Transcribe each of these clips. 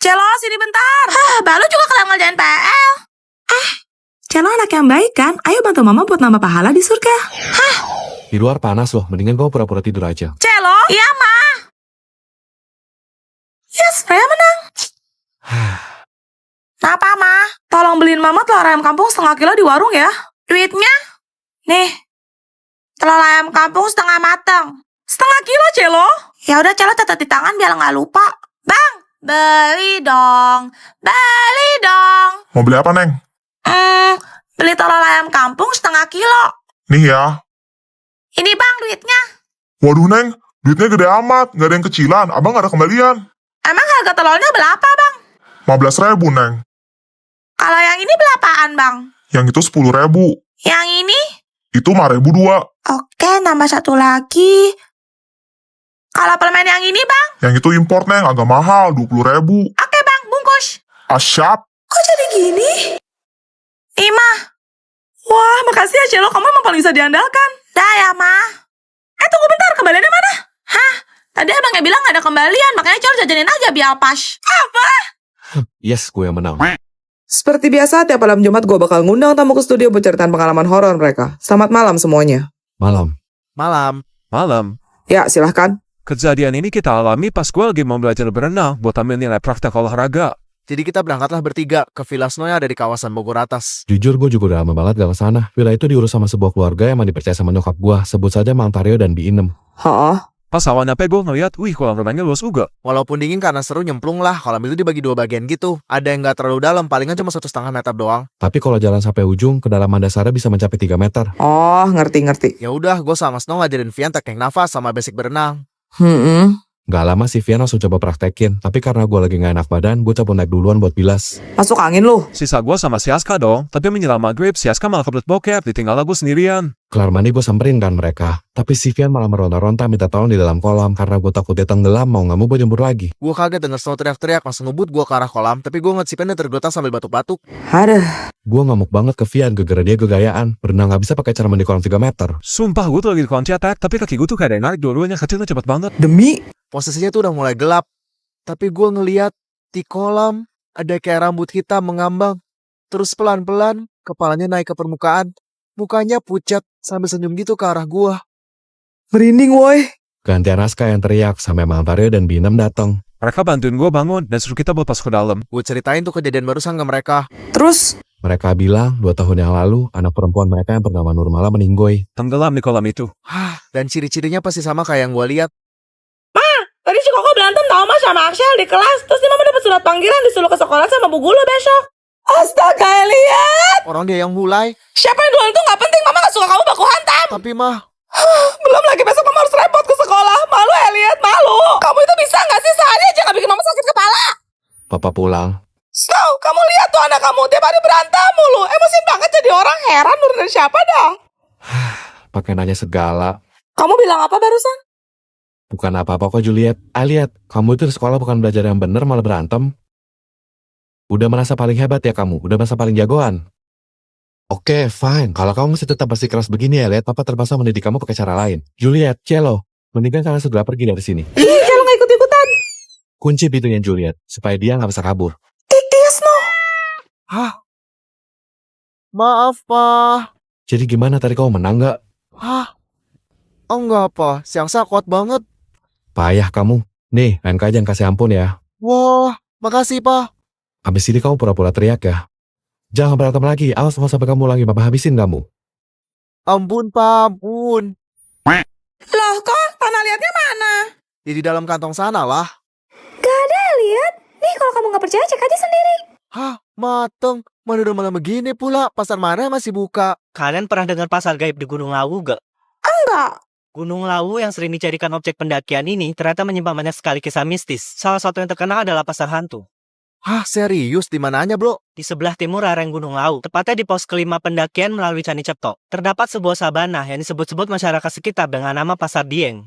Celo, sini bentar. Baru juga kelar ngerjain PL. Celo anak yang baik kan? Ayo bantu mama buat nambah pahala di surga. Di luar panas loh, mendingan kau pura-pura tidur aja. Celo? Iya, Ma. Yes, Raya menang. Kenapa, Ma? Tolong beliin mama telur ayam kampung setengah kilo di warung ya. Duitnya? Nih, Telur ayam kampung setengah matang. setengah kilo, Celo. Ya udah, Celo catat di tangan biar nggak lupa. Bang, beli dong. Beli dong. Mau beli apa, Neng? Beli telur ayam kampung setengah kilo. Nih ya. Ini Bang duitnya. Waduh, Neng. Duitnya gede amat. Nggak ada yang kecilan. Abang nggak ada kembalian. Emang harga telurnya berapa, Bang? 15.000, Neng. Kalau yang ini berapaan, Bang? Yang itu 10.000. Yang ini? Itu 5.000 dua. Oke, nambah satu lagi. Kalau permen yang ini, Bang? Yang itu import, Neng. Agak mahal. 20.000. Oke, Bang, bungkus. Asyap. Kok jadi gini? Ima. Wah, makasih ya, Celo. Kamu emang paling bisa diandalkan. Dah ya, Ma. Tunggu bentar. Kembaliannya mana? Tadi abangnya bilang gak ada kembalian, makanya Celo jajanin aja biar pas. Yes, gue yang menang. Seperti biasa, tiap malam Jumat gue bakal ngundang tamu ke studio buat ceritain pengalaman horor mereka. Selamat malam semuanya. Malam. Malam. Ya, silahkan. Kejadian ini kita alami pas gue lagi mau belajar berenang buat ambil nilai praktek olahraga. Jadi kita berangkatlah bertiga ke Villa Snow yang ada di kawasan Bogor Atas. Jujur gue juga udah lama banget gak kesana. Villa itu diurus sama sebuah keluarga yang emang dipercaya sama nyokap gue. Sebut saja Mang Tario dan Bi Inem. Pas awal nyampe gue ngeliat, wih kolam renangnya luas juga. Walaupun dingin karena seru nyemplung lah, kolam itu dibagi 2 bagian gitu. Ada yang gak terlalu dalam, palingan cuma 1,5 meter doang. Tapi kalau jalan sampai ujung, kedalaman dasarnya bisa mencapai 3 meter. Oh, ngerti. Ya udah, gue sama Snow ngajarin Vian teknik nafas sama basic berenang. Gak lama sih Vian langsung coba praktekin. Tapi karena gue lagi gak enak badan, gue cabut naik duluan buat bilas. Masuk angin lu. Sisa gue sama si Aska dong, tapi menjelang maghrib si Aska malah kebelet bokep, ditinggal gue sendirian. Kelar mandi gue samperin kan mereka. Tapi si Vian malah meronta-ronta minta tolong di dalam kolam. Karena gue takut dia tenggelam, mau gak mau gue jemput lagi. Gue kaget denger Snow teriak-teriak, langsung ngebut gue ke arah kolam, tapi gue ngeliat si Vian tergeletak sambil batuk-batuk. Aduh. Gue ngamuk banget ke Vian, gara-gara dia gegayaan. Berenang gak bisa pakai cara mandi kolam 3 meter. Sumpah gue tuh lagi di kunci attack, tapi kaki gue tuh kayak ada yang narik dua-duanya, kecilnya cepet banget. Demi. Posisinya tuh udah mulai gelap. Tapi gue ngeliat di kolam ada kayak rambut hitam mengambang. Terus pelan-pelan kepalanya naik ke permukaan. Mukanya pucat sambil senyum gitu ke arah gue. Merinding woi. Gantian Aska yang teriak, sampai Mang Tario dan Bi Inem datang. Mereka bantuin gue bangun dan suruh kita buat masuk ke dalam. Gue ceritain tuh kejadian barusan ke mereka. Terus. Mereka bilang 2 tahun yang lalu, anak perempuan mereka yang bernama Nurmala meninggoy. Tenggelam di kolam itu. Dan ciri-cirinya pasti sama kayak yang gue lihat. Tadi si Koko berantem tau mas sama Axel di kelas. Terus mama dapat surat panggilan disuruh ke sekolah sama bu guru besok. Astaga, lihat. Orang dia yang mulai. Siapa yang duluan itu gak penting. Mama gak suka kamu baku hantam. Tapi mah, Belum lagi besok mama harus repot ke sekolah. Malu Elliot, malu. Kamu itu bisa gak sih sehari aja gak bikin mama sakit kepala? Papa pulang. Snow, kamu lihat tuh anak kamu. Tiap hari berantem mulu. Emosin banget jadi orang. Heran nurun dari siapa dah. Pakai nanya segala. Kamu bilang apa barusan? Bukan apa-apa kok Juliet. Lihat, kamu itu di sekolah bukan belajar yang bener malah berantem. Udah merasa paling hebat ya kamu? Udah merasa paling jagoan? Oke, fine. Kalau kamu masih tetap bersikeras begini ya, lihat papa terpaksa mendidik kamu pakai cara lain. Juliet, Celo, mendingan kalian segera pergi dari sini. Ih, kalau gak ikut-ikutan. Kunci pintunya Juliet, supaya dia nggak bisa kabur. Iya, Snow. maaf pa. Jadi gimana tadi kamu menang nggak? Oh enggak pa, si Angsa kuat banget. Payah kamu. Nih, NK aja yang kasih ampun ya. Wah, makasih pa. Habis ini kamu pura-pura teriak ya. Jangan berantem lagi, awas sampai kamu lagi papa habisin kamu. Ampun pa, ampun. Loh, kok tanah liatnya mana? Ya di dalam kantong sana lah. Gak ada lihat. Nih kalau kamu gak percaya cek aja sendiri. Mateng. Mana udah malam begini pula, pasar mana masih buka. Kalian pernah dengar pasar gaib di Gunung Lawu gak? Enggak. Gunung Lawu yang sering dijadikan objek pendakian ini ternyata menyimpan banyak sekali kisah mistis. Salah satu yang terkenal adalah pasar hantu. Serius? Di mananya bro? Di sebelah timur lereng Gunung Lawu, tepatnya di pos kelima pendakian melalui Candi Cepto, terdapat sebuah sabana yang disebut-sebut masyarakat sekitar dengan nama Pasar Dieng.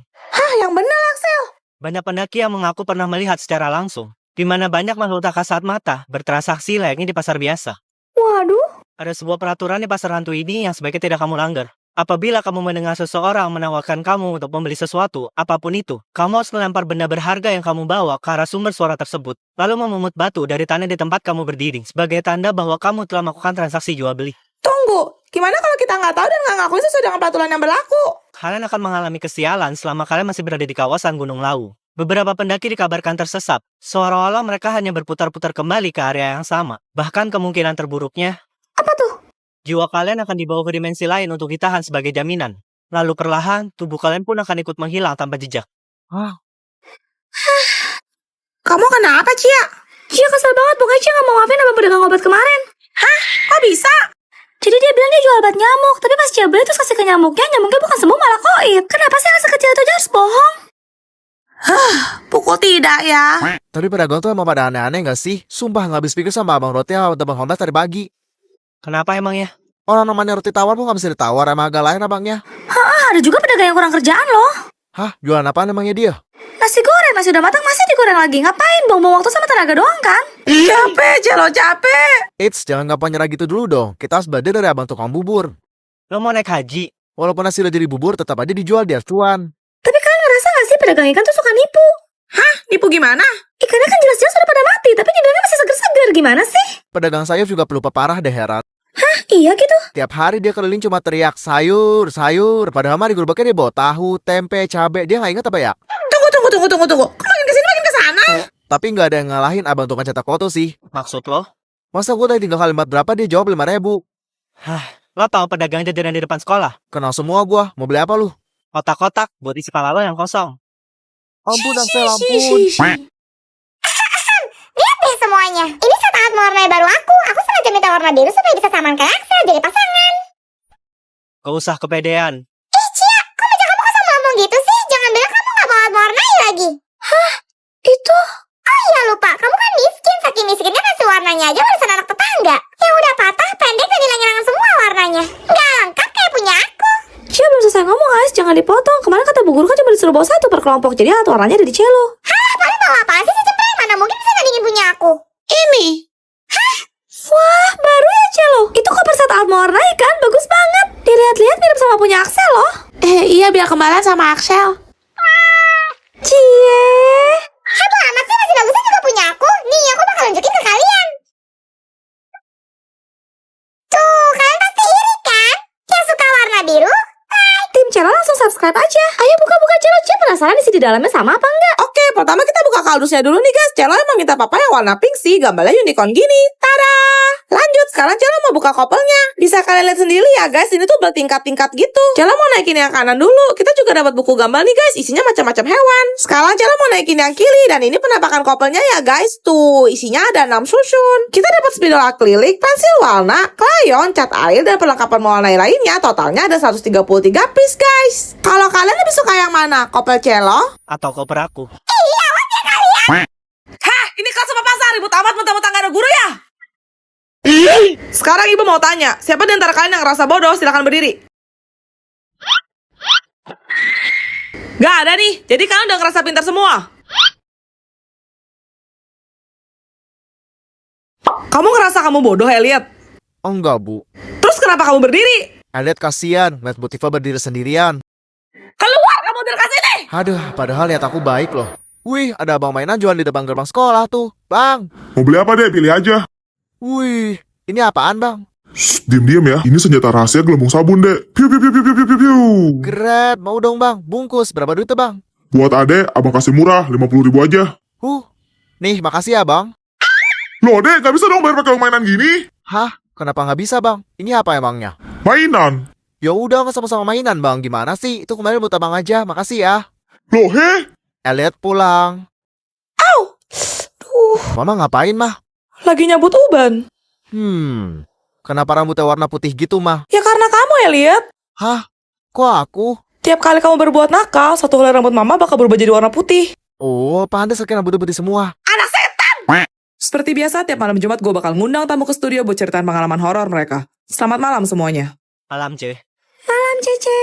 Yang bener, Axel. Banyak pendaki yang mengaku pernah melihat secara langsung, di mana banyak makhluk tak kasat mata bertransaksi layaknya di pasar biasa. Waduh. Ada sebuah peraturan di pasar hantu ini yang sebaiknya tidak kamu langgar. Apabila kamu mendengar seseorang menawarkan kamu untuk membeli sesuatu, apapun itu, kamu harus melempar benda berharga yang kamu bawa ke arah sumber suara tersebut, lalu memungut batu dari tanah di tempat kamu berdiri, sebagai tanda bahwa kamu telah melakukan transaksi jual beli. Tunggu, gimana kalau kita nggak tahu dan nggak ngakuin sesuai dengan peraturan yang berlaku? Kalian akan mengalami kesialan selama kalian masih berada di kawasan Gunung Lawu. Beberapa pendaki dikabarkan tersesat, seolah-olah mereka hanya berputar-putar kembali ke area yang sama. Bahkan kemungkinan terburuknya, Apa tuh? jiwa kalian akan dibawa ke dimensi lain untuk ditahan sebagai jaminan. Lalu perlahan, tubuh kalian pun akan ikut menghilang tanpa jejak. Kamu kenapa, Cia? Cia kesel banget, pokoknya Cia gak mau maafin sama pedagang obat kemarin. Hah? Kok bisa? Jadi dia bilang dia jual obat nyamuk, tapi pas Cia beli terus kasih ke nyamuknya bukan sembuh malah koit. Kenapa sih yang sekecil itu aja harus bohong? Pukul tidak ya. Tapi pedagang tuh emang pada aneh-aneh gak sih? Sumpah gak habis pikir sama Abang Roti sama Abang Honda tadi pagi. Kenapa emangnya? Orang namanya roti tawar pun gak bisa ditawar, emang agak lain abangnya. Ada juga pedagang yang kurang kerjaan loh. Hah? Jualan apaan emangnya dia? Nasi goreng, nasi udah matang masih digoreng lagi. Ngapain? Buang-buang waktu sama tenaga doang kan? Capek, Celo, capek. Eits, jangan gampang nyerah gitu dulu dong. Kita harus belajar dari abang tukang bubur. Lo mau naik haji? Walaupun nasi udah jadi bubur, tetap aja dijual di acuan. Tapi kalian ngerasa gak sih pedagang ikan tuh suka nipu? Nipu gimana? Ikannya kan jelas-jelas udah pada mati, tapi dibilangnya masih seger-seger. Gimana sih? Pedagang sayur juga pelupa parah deh, heran. Iya gitu. Tiap hari dia keliling cuma teriak sayur, sayur. Padahal mah di gerobaknya dia bawa tahu, tempe, cabe. Dia gak inget apa ya? Tunggu. Kok makin kesini makin kesana? Tapi gak ada yang ngalahin abang tukang cetak foto sih. Maksud lo? Masa gue tadi tinggal kalimat berapa dia jawab 5.000. Lo tahu pedagang jajanan di depan sekolah? Kenal semua gua. Mau beli apa lu? Kotak-kotak buat isi kepala lo yang kosong. Ampun, Axel, ampun. Lihat deh semuanya. Ini set alat mewarnai baru aku. Aku sengaja minta warna biru supaya bisa samaan kayak Axel jadi pasangan. Gak usah kepedean. Cia, kok meja kamu kosong melambung gitu sih? Jangan bilang kamu gak bawa alat mewarnai lagi. Itu Oh iya lupa, kamu kan miskin. Saking miskinnya ngasih warnanya aja warisan anak tetangga. Yang udah patah, pendek, dan hilang-hilangan semua warnanya. Gak lengkap kayak punya aku. Cia belum selesai ngomong guys, jangan dipotong. Kemarin kata Bu Guru kan cuma disuruh bawa satu per kelompok, jadi alat warnanya ada di cello. Paling bawa apaan sih si cempreng? Mana mungkin bisa nandingin punya aku. Ini. Wah, baru ya cello. Itu koper set alat mewarnai kan, bagus banget. Dilihat-lihat mirip sama punya Axel loh. Iya, biar kembaran sama Axel. Cie. Heboh amat sih, masih bagusnya juga punya aku. Nih, aku bakal nunjukin ke kalian. Tuh, kalian pasti iri kan? Yang suka warna biru? Tim cello langsung subscribe aja. Ayo buka-buka cello. Cie penasaran isi di dalamnya sama apa enggak? Oke, pertama kita buka kardusnya dulu nih guys. Celo emang minta papa yang warna pink sih, gambarnya unicorn gini. Tada! Lanjut, sekarang Celo mau buka kopelnya. Bisa kalian lihat sendiri ya guys, ini tuh bertingkat-tingkat gitu. Celo mau naikin yang kanan dulu. Kita juga dapat buku gambar nih guys, isinya macam-macam hewan. Sekarang Celo mau naikin yang kiri, dan ini penampakan kopelnya ya guys. Tuh, isinya ada 6 susun. Kita dapat spidol akrilik, pensil warna, krayon, cat air, dan perlengkapan mewarnai lainnya. Totalnya ada 133 piece guys. Kalau kalian lebih suka yang mana? Kopel Celo? Atau koper aku? Hah, ini kelas apa pasar? Ribut amat mentang-mentang gak ada guru ya? Sekarang ibu mau tanya, siapa di antara kalian yang ngerasa bodoh? Silakan berdiri. Gak ada nih, jadi kalian udah ngerasa pintar semua. Kamu ngerasa kamu bodoh, Elliot? Oh enggak, Bu. Terus kenapa kamu berdiri? Elliot kasihan, lihat Bu Tifa berdiri sendirian. Keluar kamu dari kelas ini! Aduh, padahal lihat aku baik loh. Wih, ada abang mainan jual di depan gerbang sekolah tuh. Bang. Mau beli apa deh? Pilih aja. Wih, ini apaan bang? Shh, diem-diem ya. Ini senjata rahasia gelembung sabun deh. Piu piu piu piu piu piu piu piu. Keren, mau dong bang. Bungkus, berapa duit tuh bang? Buat adek, abang kasih murah, 50.000 aja. Nih, makasih ya bang. Loh dek, gak bisa dong bayar pakai uang mainan gini. Hah? Kenapa nggak bisa bang? Ini apa emangnya? Mainan. Ya udah nggak sama-sama mainan bang. Gimana sih? Itu kemarin buat abang aja. Makasih ya. Loh he? Elliot pulang. Mama ngapain mah? Lagi nyabut uban. Kenapa rambutnya warna putih gitu mah? Ya karena kamu, Elliot. Hah? Kok aku? Tiap kali kamu berbuat nakal, satu helai rambut mama bakal berubah jadi warna putih. Oh, pantes sekian rambutnya putih semua. Anak setan! Seperti biasa, tiap malam Jumat gue bakal ngundang tamu ke studio buat ceritain pengalaman horor mereka. Selamat malam semuanya. Malam cuy. Malam Cece.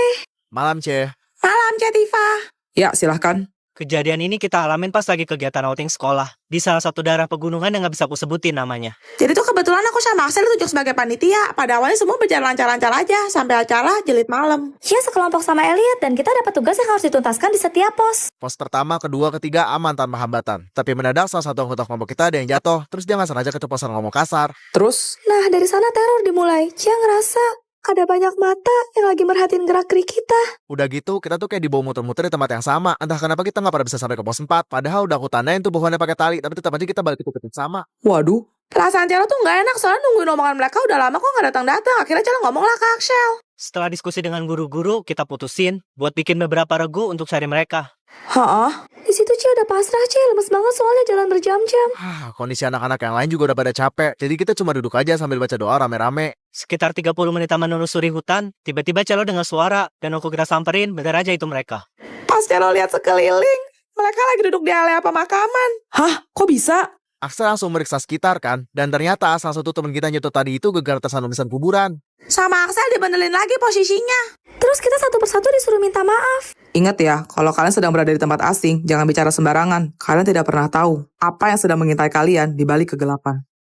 Malam, Ce. Malam, Cetifa. Ya, silahkan. Kejadian ini kita alamin pas lagi kegiatan outing sekolah. Di salah satu daerah pegunungan yang gak bisa aku sebutin namanya. Jadi tuh kebetulan aku sama Axel ditunjuk sebagai panitia. Pada awalnya semua berjalan lancar-lancar aja, sampai acara jilid malam. Dia sekelompok sama Elliot dan kita dapat tugas yang harus dituntaskan di setiap pos. Pos pertama, kedua, ketiga aman tanpa hambatan. Tapi mendadak salah satu anggota kelompok kita ada yang jatuh, terus dia nggak sengaja keceplosan ngomong kasar. Terus, Nah, dari sana teror dimulai. Dia ngerasa ada banyak mata yang lagi merhatiin gerak-gerik kita. Udah gitu, kita tuh kayak dibawa muter-muter di tempat yang sama. Entah kenapa kita nggak pada bisa sampai ke pos 4. Padahal udah aku tandain tuh bawahannya pakai tali, tapi tetap aja kita balik ke titik sama. waduh, Perasaan Celo tuh gak enak, soalnya nungguin omongan mereka udah lama kok gak datang-datang. Akhirnya Celo ngomong lah ke Axel. Setelah diskusi dengan guru-guru, kita putusin buat bikin beberapa regu untuk cari mereka. Hah? Di situ Cia udah pasrah, Cia. Lemes banget soalnya jalan berjam-jam. Kondisi anak-anak yang lain juga udah pada capek. Jadi kita cuma duduk aja sambil baca doa rame-rame. Sekitar 30 menitan menelusuri hutan, tiba-tiba Celo dengar suara, dan aku kira samperin, bener aja itu mereka. Pas Celo lihat sekeliling, mereka lagi duduk di area pemakaman. hah, kok bisa? Axel langsung meriksa sekitar kan. Dan ternyata salah satu teman kita nyetot tadi itu gegar tersandung nisan kuburan. Sama Axel dibenerin lagi posisinya. Terus kita satu persatu disuruh minta maaf. Ingat ya, kalau kalian sedang berada di tempat asing, jangan bicara sembarangan. Kalian tidak pernah tahu apa yang sedang mengintai kalian di balik kegelapan.